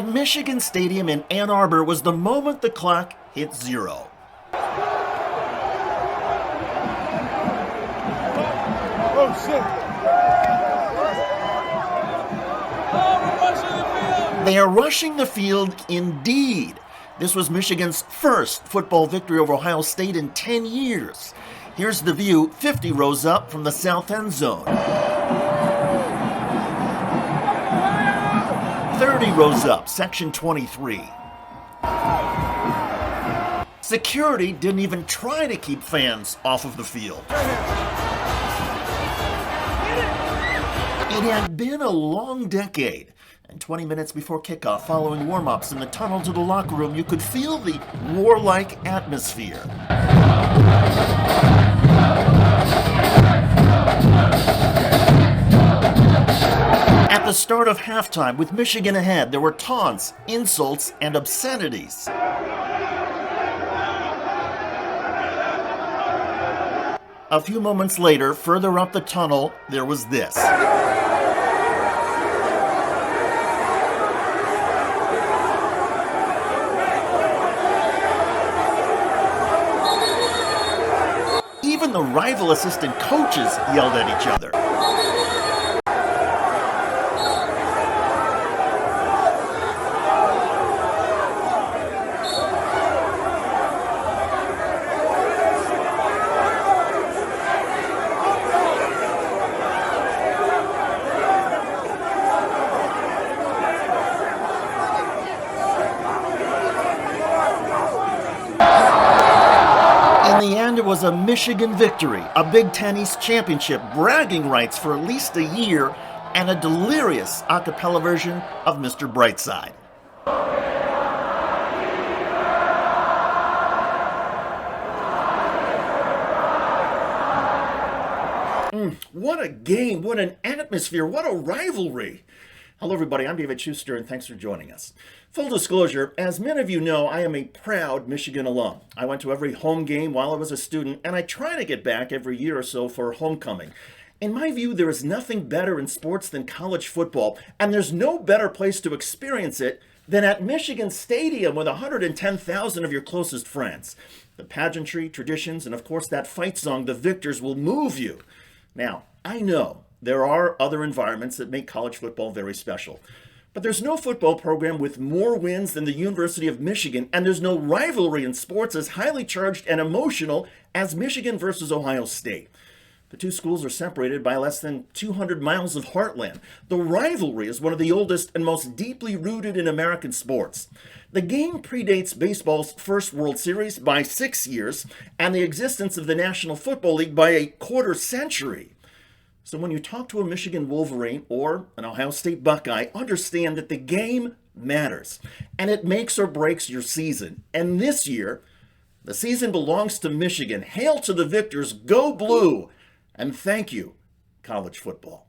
Michigan Stadium in Ann Arbor was the moment the clock hit zero. Oh, shit. They are rushing the field indeed. This was Michigan's first football victory over Ohio State in 10 years. Here's the view 50 rows up from the south end zone. 30 rows up, section 23. Security didn't even try to keep fans off of the field. It had been a long decade, and 20 minutes before kickoff, following warm-ups in the tunnel to the locker room, you could feel the warlike atmosphere. At the start of halftime, with Michigan ahead, there were taunts, insults, and obscenities. A few moments later, further up the tunnel, there was this. Even the rival assistant coaches yelled at each other. In the end, it was a Michigan victory, a Big Ten East championship, bragging rights for at least a year, and a delirious a cappella version of Mr. Brightside. What a game, what an atmosphere, what a rivalry. Hello everybody, I'm David Shuster and thanks for joining us. Full disclosure, as many of you know, I am a proud Michigan alum. I went to every home game while I was a student, and I try to get back every year or so for homecoming. In my view, there is nothing better in sports than college football, and there's no better place to experience it than at Michigan Stadium with 110,000 of your closest friends. The pageantry, traditions, and of course that fight song, The Victors, will move you. Now, I know there are other environments that make college football very special. But there's no football program with more wins than the University of Michigan, and there's no rivalry in sports as highly charged and emotional as Michigan versus Ohio State. The two schools are separated by less than 200 miles of heartland. The rivalry is one of the oldest and most deeply rooted in American sports. The game predates baseball's first World Series by 6 years and the existence of the National Football League by a quarter century. So when you talk to a Michigan Wolverine or an Ohio State Buckeye, understand that the game matters, and it makes or breaks your season. And this year, the season belongs to Michigan. Hail to the victors, go blue, and thank you, college football.